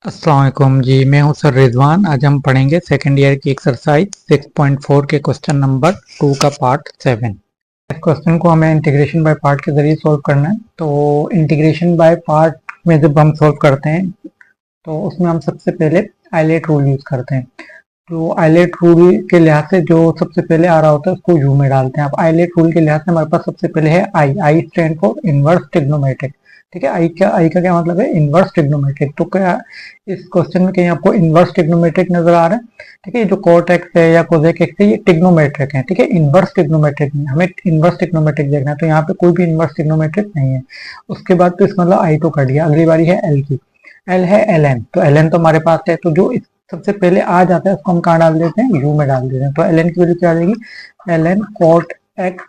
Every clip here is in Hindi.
अस्सलाम वालेकुम जी। मैं हूं सर रिजवान। आज हम पढ़ेंगे सेकेंड ईयर की एक्सरसाइज 6.4 के क्वेश्चन नंबर 2 का पार्ट 7। इस क्वेश्चन को हमें इंटीग्रेशन बाय पार्ट के जरिए सॉल्व करना है। तो इंटीग्रेशन बाय पार्ट में जब हम सॉल्व करते हैं तो उसमें हम सबसे पहले आइलेट रूल यूज करते हैं। तो आइलेट रूल के लिहाज से जो सबसे पहले आ रहा होता है उसको यू में डालते हैं। अब आइलेट रूल के लिहाज से हमारे पास सबसे पहले है I stand for inverse trigonometric. ठीक है, आई का क्या मतलब है? Inverse trigonometric. तो क्या इस क्वेश्चन में कहीं आपको इनवर्स ट्रिग्नोमेट्रिक नजर आ रहा है? ठीक है, जो कोट एक्स है या कोसेक एक्स है ये ट्रिग्नोमेट्रिक है। ठीक है, इनवर्स ट्रिग्नोमेट्रिक नहीं, हमें इनवर्स ट्रिग्नोमेट्रिक देखना है। तो यहाँ पे कोई भी इनवर्स ट्रिग्नोमेट्रिक नहीं है। उसके बाद तो इस मतलब आई तो कर दिया। अगली बारी है एल की। एल है एल एन। तो एल एन तो हमारे पास है, तो जो सबसे पहले आ जाता है उसको हम कहाँ डाल देते हैं? यू में डाल देते हैं। तो एल एन की वैल्यू क्या आ जाएगी? एल एन कॉट एक्स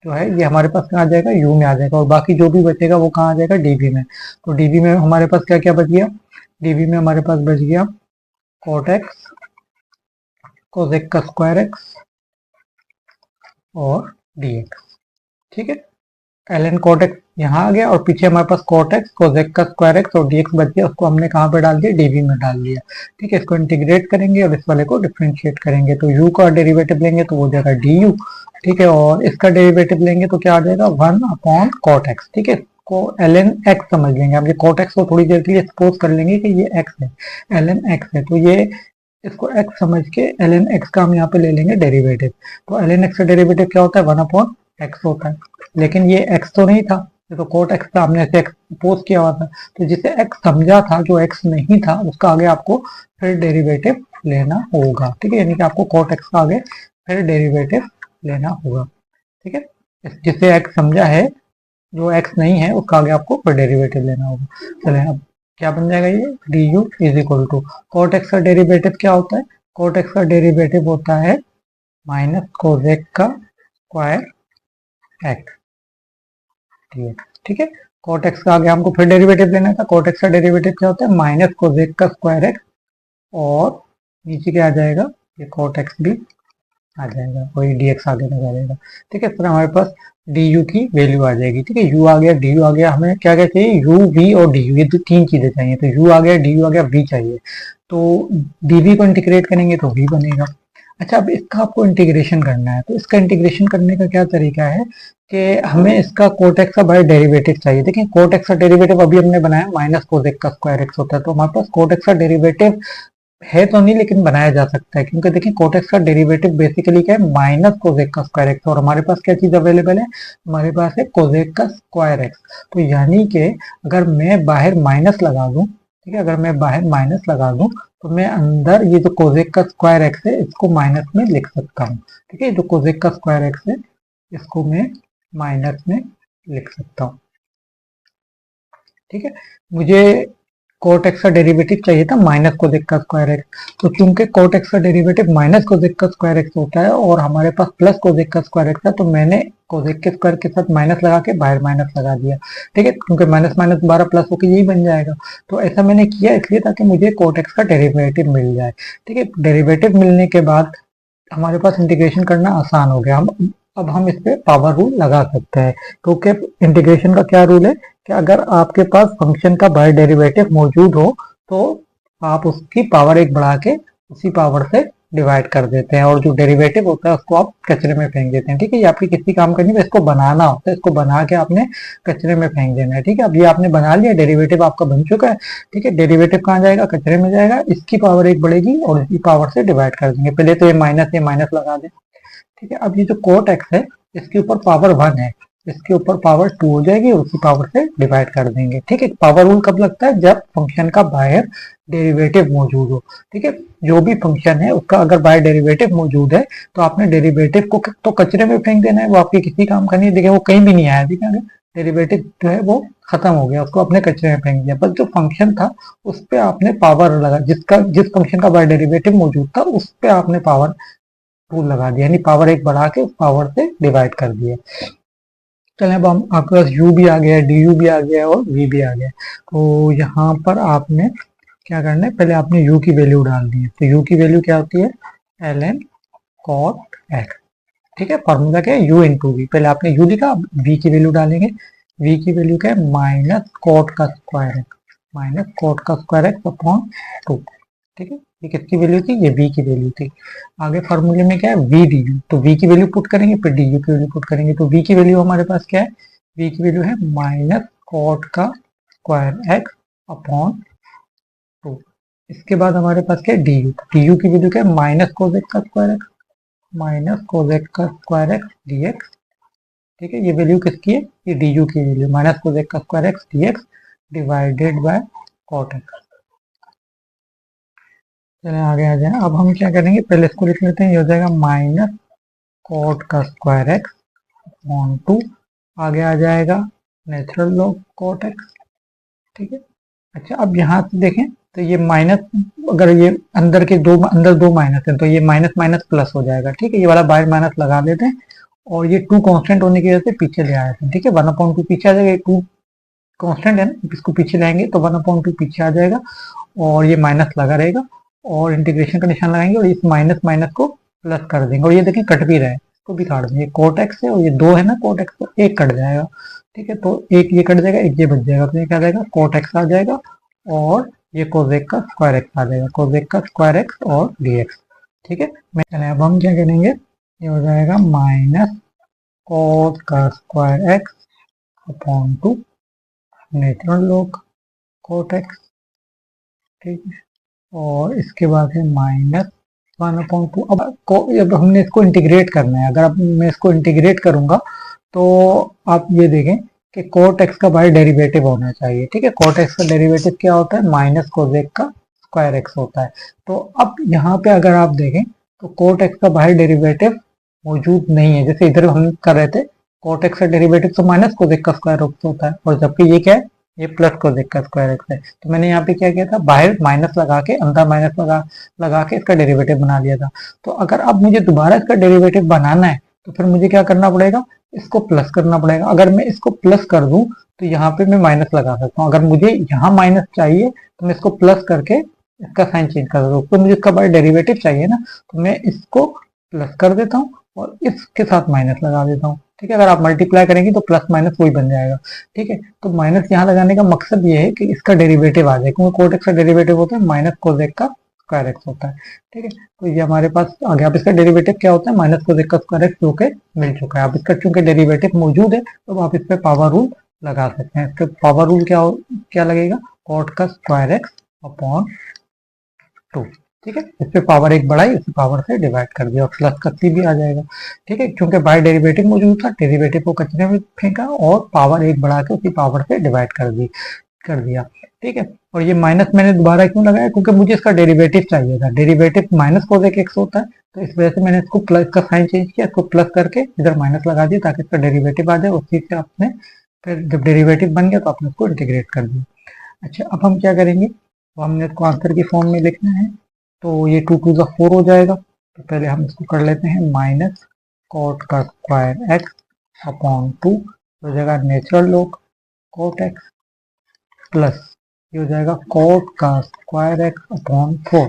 जो है ये हमारे पास कहाँ आ जाएगा? यू में आ जाएगा। और बाकी जो भी बचेगा वो कहाँ आ जाएगा? डीबी में। तो डीबी में हमारे पास क्या क्या बच गया? डीबी में हमारे पास बच गया कॉट एक्स, कोसेक का स्क्वायर एक्स और डी एक्स। ठीक है, एल एन कॉट एक्स यहाँ आ गया और पीछे हमारे पास कॉट एक्स, कोसेक का स्क्वायर एक्स और डीएक्स बच गया। उसको हमने कहाँ पे डाल दिया? डीवी में डाल दिया। ठीक है, इसको इंटीग्रेट करेंगे और इस वाले को डिफ्रेंशिएट करेंगे। तो यू का डेरिवेटिव लेंगे तो वो हो जाएगा डी यू। ठीक है, और इसका डेरिवेटिव लेंगे तो क्या आ जाएगा? 1/cot x। ठीक है, को एल एन एक्स समझ लेंगे। अब ये कॉट एक्स को थोड़ी देर के लिए सपोज कर लेंगे कि ये एक्स है, एल एन एक्स है। तो ये इसको एक्स समझ के एल एन एक्स का हम यहाँ पे ले लेंगे डेरिवेटिव। तो एल एन एक्स का डेरिवेटिव क्या होता है? 1/x होता है। लेकिन ये x तो नहीं था, ये तो कोट x था, हमने इसे एक्सपोज किया हुआ था। तो जिसे x समझा था, जो x नहीं था, उसका आगे आपको फिर डेरिवेटिव लेना होगा। ठीक है, यानी कि आपको कोट x का आगे फिर डेरिवेटिव लेना होगा। ठीक है, जिसे x समझा है, जो x नहीं है उसका आगे आपको फिर डेरिवेटिव लेना होगा। चले अब क्या बन जाएगा? ये D U is equal to cot X का डेरिवेटिव क्या होता है? कोट एक्स का डेरिवेटिव होता है माइनस कोसेक का स्क्वायर एक्स। ठीक है, कोट एक्स का आगे हमको फिर डेरिवेटिव लेना था। कोट एक्स का डेरिवेटिव क्या होता है? माइनस कोसेक का स्क्वायर एक्स और नीचे क्या आ जाएगा? ये कोट एक्स भी आ जाएगा, वही डी एक्स आगे लगा देगा। ठीक है, फिर हमारे पास डी यू की वैल्यू आ जाएगी। ठीक है, यू आ गया, डी यू आ गया। हमें क्या क्या चाहिए? यू वी और डी यू, ये तीन चीजें चाहिए। तो यू आ गया, डी यू आ गया, वी चाहिए। तो डी वी को इंटीग्रेट करेंगे तो वी बनेगा। अच्छा, अब इसका आपको इंटीग्रेशन करना है। तो इसका इंटीग्रेशन करने का क्या तरीका है कि हमें इसका कोट एक्स का बाय डेरिवेटिव चाहिए। देखिए, कोट एक्स का डेरिवेटिव अभी हमने बनाया माइनस कोसेक का स्क्वायर एक्स होता है। तो हमारे पास कोट एक्स का डेरिवेटिव है तो नहीं, लेकिन बनाया जा सकता है। क्योंकि देखिए कोट एक्स का डेरिवेटिव बेसिकली क्या है? माइनस कोसेक का स्क्वायर एक्स। और हमारे पास क्या चीज अवेलेबल है? हमारे पास है कोसेक का स्क्वायर एक्स। तो यानी कि अगर मैं बाहर माइनस लगा दूं, ठीक है, अगर मैं बाहर माइनस लगा दूं तो मैं अंदर ये जो कोसेक का स्क्वायर एक्स है इसको माइनस में लिख सकता हूँ। ठीक है, जो कोसेक का स्क्वायर एक्स है इसको मैं माइनस में लिख सकता हूँ। ठीक है, मुझे कोट एक्स का डेरिवेटिव चाहिए था माइनस कोसेक का स्क्वायर एक्स। तो चूंकि कोट एक्स का डेरिवेटिव माइनस कोसेक का स्क्वायर एक्स होता है और हमारे पास प्लस कोसेक का स्क्वायर एक्स है, तो मैंने कोसेक के स्क्वायर के साथ माइनस लगा के बाहर माइनस लगा दिया। ठीक है, क्योंकि माइनस माइनस दोबारा प्लस होकर यही बन जाएगा। तो ऐसा मैंने किया इसलिए ताकि मुझे कोट एक्स का डेरिवेटिव मिल जाए। ठीक है, डेरिवेटिव मिलने के बाद हमारे पास इंटीग्रेशन करना आसान हो गया। अब हम इस पे पावर रूल लगा सकते हैं। क्योंकि इंटीग्रेशन का क्या रूल है कि अगर आपके पास फंक्शन का बाय डेरिवेटिव मौजूद हो तो आप उसकी पावर एक बढ़ा के उसी पावर से डिवाइड कर देते हैं, और जो डेरिवेटिव होता है उसको आप कचरे में फेंक देते हैं। ठीक है, ये आपकी किसी काम का नहीं है, इसको बनाना होता है। इसको बना के आपने कचरे में फेंक देना है। ठीक है, अब ये आपने बना लिया, डेरिवेटिव आपका बन चुका है। ठीक है, डेरिवेटिव कहाँ जाएगा? कचरे में जाएगा। इसकी पावर एक बढ़ेगी और इसकी पावर से डिवाइड कर देंगे। पहले तो ये माइनस लगा दें। ठीक है, अब ये जो कोट एक्स है इसके ऊपर पावर 1 है, इसके ऊपर पावर 2 हो जाएगी और उसी पावर से डिवाइड कर देंगे। ठीक है, पावर रूल कब लगता है? जब फंक्शन का बाहर डेरिवेटिव मौजूद हो। ठीक है, जो भी फंक्शन है उसका अगर बाहर डेरिवेटिव मौजूद है तो आपने डेरिवेटिव को तो कचरे में फेंक देना है, वो आपके किसी काम का नहीं है। देखिए वो कहीं भी नहीं आया, ठीक है, डेरिवेटिव जो है वो खत्म हो गया, उसको अपने कचरे में फेंक दिया। बस जो फंक्शन था उस पर आपने पावर लगा, जिस फंक्शन का बाहर डेरिवेटिव मौजूद था उस पर आपने पावर टू लगा दिया, यानी पावर एक बढ़ा के उस पावर से डिवाइड कर दिया। चलें, अब हम आपके पास u भी आ गया है, डी यू भी आ गया है और v भी आ गया है। तो यहाँ पर आपने क्या करना है? पहले आपने u की वैल्यू डालनी है। तो u की वैल्यू क्या होती है? L N cot X. ठीक है, फॉर्मूला क्या है? u into V. पहले आपने u लिखा, v की वैल्यू डालेंगे। v की वैल्यू क्या है? माइनस कॉट का स्क्वायर है। माइनस कोट का स्क्वायर एक्स अपॉन 2। ठीक है, ये किसकी वैल्यू थी, ये v की वैल्यू थी। आगे फार्मूले में क्या है, v डी यू, तो v की वैल्यू पुट करेंगे, फिर डी यू की वैल्यू पुट करेंगे। तो v की वैल्यू हमारे पास क्या है, v की वैल्यू है माइनस कोट का स्क्वायर एक्स अपॉन 2। इसके बाद हमारे पास क्या है, डी यू की वैल्यू क्या है, माइनस कोजेक का स्क्वायर एक्स, माइनस कोजेक का स्क्वायर एक्स डी एक्स। ठीक है, ये वैल्यू किसकी है, ये डी यू की वैल्यू, माइनस कोजेक का square X D X divided by cot X. चलिए आगे आ जाए। अब हम क्या करेंगे, पहले इसको लिख लेते हैं, ये हो जाएगा माइनस कॉट का स्क्वायर एक्स अपॉन 2। आगे आ जाएगा नेचुरल लॉग कॉट एक्स। ठीक है, अच्छा अब यहाँ से देखें तो ये माइनस, अगर ये अंदर दो माइनस है तो ये माइनस माइनस प्लस हो जाएगा। ठीक है, ये वाला बाय माइनस लगा देते हैं और ये 2 कांस्टेंट होने की वजह से पीछे ले आए थे। ठीक है, 1/2 पीछे आ जाएगा, 2 कांस्टेंट है ना, इसको पीछे लाएंगे तो 1/2 पीछे आ जाएगा और ये माइनस लगा रहेगा और इंटीग्रेशन का निशान लगाएंगे और इस माइनस माइनस को प्लस कर देंगे और ये देखें कट भी रहा है, इसको भी काट देंगे। कोट एक्स है और ये 2 है ना कोट एक्स, तो एक कट जाएगा। ठीक है, तो एक ये कट जाएगा, एक ये बच जाएगा, तो ये क्या आ जाएगा, कोट एक्स आ जाएगा और ये कोजेक का स्क्वायर एक्स आ जाएगा, कोजेक का स्क्वायर एक्स और डी एक्स। ठीक है, चलिए अब हम क्या करेंगे, ये हो जाएगा माइनस कोट का square X upon 2 natural log cot X. ठीक है, और इसके बाद है माइनस 1/2। अब हमने इसको इंटीग्रेट करना है, अगर अब मैं इसको इंटीग्रेट करूंगा तो आप ये देखें कि कोट एक्स का बाय डेरिवेटिव होना चाहिए। ठीक है, कोट एक्स का डेरिवेटिव क्या होता है, माइनस कोजेक का स्क्वायर एक्स होता है। तो अब यहाँ पे अगर आप देखें तो कोट एक्स का बाय डेरिवेटिव मौजूद नहीं है, जैसे इधर हम कर रहे थे, कोट एक्स का डेरिवेटिव तो माइनस कोजेक का स्क्वायर एक्स होता है और जबकि ये क्या है, ये प्लस कोजेक का स्क्वायर एक्स है। तो मैंने यहाँ पे क्या किया था, बाहर माइनस लगा के अंदर माइनस लगा के इसका डेरिवेटिव बना लिया था। तो अगर अब मुझे दोबारा इसका डेरिवेटिव बनाना है तो फिर मुझे क्या करना पड़ेगा, इसको प्लस करना पड़ेगा। अगर मैं इसको प्लस कर दूं तो यहाँ पे मैं माइनस लगा सकता हूँ। अगर मुझे यहाँ माइनस चाहिए तो मैं इसको प्लस करके इसका साइन चेंज कर सकता हूँ। तो मुझे इसका बाय डेरिवेटिव चाहिए ना, तो मैं इसको प्लस कर देता हूँ और इसके साथ माइनस लगा देता हूँ। ठीक है, अगर आप मल्टीप्लाई करेंगे तो प्लस माइनस वही बन जाएगा। ठीक है, तो माइनस यहाँ लगाने का मकसद ये है कि इसका डेरिवेटिव आ जाए, क्योंकि कोट एक्स का डेरिवेटिव होता है माइनस कोजेक का स्क्वायर एक्स होता है। ठीक है, तो ये हमारे पास आ गया। अब इसका डेरिवेटिव क्या होता है, माइनस कोजेक का स्क्वायर एक्स, जो कि मिल चुका है। अब इसका चूंकि डेरिवेटिव मौजूद है तो आप इस पे पावर रूल लगा सकते हैं। इसका पावर रूल क्या लगेगा, कोट का स्क्वायर एक्स अपॉन 2। ठीक है, इस पे पावर एक बढ़ाई, इस पावर से डिवाइड कर दिया और प्लस का सी भी आ जाएगा। ठीक है, क्योंकि बाय डेरिवेटिव मौजूद था, डेरिवेटिव को कचरे में फेंका और पावर एक बढ़ा के उसी पावर से डिवाइड कर दिया। ठीक है, और ये माइनस मैंने दोबारा क्यों लगाया, क्योंकि मुझे इसका डेरिवेटिव चाहिए था। डेरिवेटिव माइनस कोसेक एक्स होता है, तो इस वजह से मैंने इसको प्लस का साइन चेंज किया, इसको प्लस करके इधर माइनस लगा दिया ताकि इसका डेरिवेटिव आ जाए। उस चीज से आपने फिर जब डेरिवेटिव बन गया तो आपने उसको इंटीग्रेट कर दिया। अच्छा, अब हम क्या करेंगे, तो हमने इसको आंसर की फॉर्म में लिखना है। तो ये 2 टू ज़ा 4 हो जाएगा। तो पहले हम इसको कर लेते हैं, माइनस कॉट का स्क्वायर एक्स अपॉन 2 हो जाएगा natural log cot X plus ये हो जाएगा कोट का स्क्वायर एक्स अपॉन 4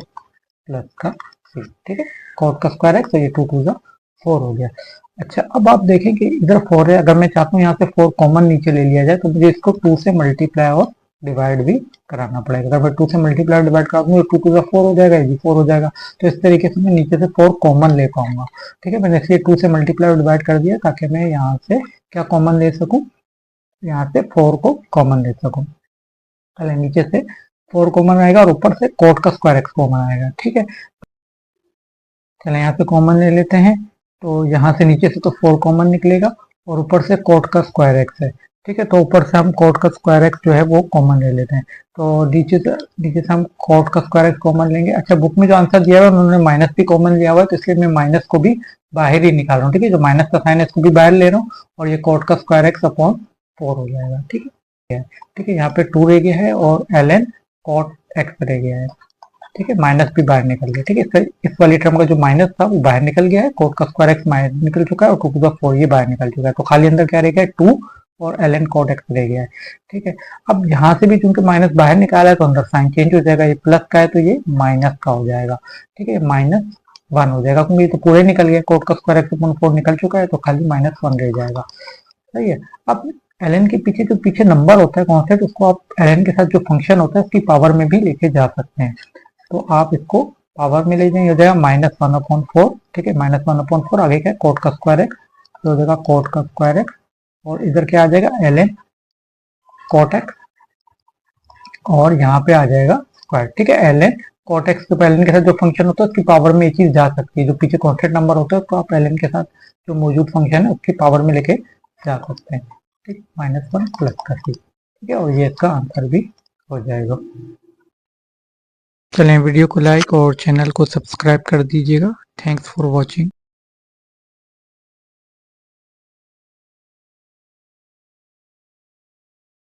प्लस का सी। ठीक है, कोट का स्क्वायर एक्स, तो ये 2 टू ज़ा 4 हो गया। अच्छा, अब आप देखें कि इधर 4 है, अगर मैं चाहता हूँ यहाँ से 4 कॉमन नीचे ले लिया जाए तो मुझे इसको 2 से मल्टीप्लाई और डिवाइड भी कराना पड़ेगा। अगर मैं 2 से मल्टीप्लाई डिवाइड करा दूंगा 2 टू ज़ा 4 हो जाएगा, ये 4 हो जाएगा। तो इस तरीके से मैं नीचे से 4 कॉमन ले पाऊंगा। ठीक है, मैंने इसलिए 2 से मल्टीप्लाई और डिवाइड कर दिया ताकि मैं यहाँ से क्या कॉमन ले सकूँ, यहाँ से 4 को कॉमन ले सकूँ। पहले नीचे से 4 कॉमन आएगा और ऊपर से कोट का स्क्वायर एक्स कॉमन आएगा। ठीक है, चले यहाँ से कॉमन ले लेते हैं। तो यहाँ से नीचे से तो 4 कॉमन निकलेगा और ऊपर से कोट का स्क्वायर एक्स है। ठीक है, तो ऊपर से हम कोट का स्क्वायर एक्स जो है वो कॉमन ले लेते हैं। तो नीचे से हम कोट का स्क्वायर एक्स कॉमन लेंगे। अच्छा, बुक में जो आंसर दिया हुआ है उन्होंने माइनस भी कॉमन लिया हुआ है, तो इसलिए मैं माइनस को भी बाहर ही निकाल रहा हूँ। ठीक है, जो माइनस का साइन है इसको भी बाहर ले रहा हूँ और ये कोट का स्क्वायर एक्स अपॉन 4 हो जाएगा। ठीक है, यहाँ पे 2 रह गया है और ln कॉट एक्स रह गया है। ठीक है, माइनस भी बाहर निकल गया। ठीक है, इस वाली टर्म का जो माइनस था वो बाहर निकल गया है, कोट का स्क्वायर एक्स बाहर निकल चुका है और 2 टू ज़ा 4 ये बाहर निकल चुका है। तो खाली अंदर क्या रह गया है, 2 और ln कॉट एक्स रह गया है। ठीक है, अब यहाँ से भी चूंकि माइनस बाहर निकाला है तो अंदर साइन चेंज हो जाएगा, ये प्लस का है तो ये माइनस का हो जाएगा। ठीक है, -1 हो जाएगा, क्योंकि ये तो पूरे निकल गया, कोट का स्क्वायर एक्स अपॉन 4 निकल चुका है, तो खाली -1 रह जाएगा। सही है। अब ln के पीछे जो पीछे नंबर होता है कॉन्स्टेंट, उसको आप ln के साथ जो फंक्शन होता है उसकी पावर में भी लेके जा सकते हैं। तो आप इसको पावर में ले जाएंगे, हो जाएगा -1/4। ठीक है, -1/4 आगे क्या है कोट का स्क्वायर एक्स, तो हो जाएगा कोट का स्क्वायर एक्स, और इधर क्या आ जाएगा ln कोट एक्स, और यहाँ पे आ जाएगा स्क्वायर। ठीक है, ln कोट एक्स के ln के साथ जो फंक्शन होता है उसकी पावर में ये चीज जा सकती है, जो पीछे कॉन्स्टेंट नंबर होता है उसको आप ln के साथ जो मौजूद फंक्शन है उसकी पावर में लेके जा सकते हैं। ठीक, -1 प्लस का सी। ठीक है, और ये इसका आंसर भी हो जाएगा। चलें, वीडियो को लाइक और चैनल को सब्सक्राइब कर दीजिएगा। Thanks for watching.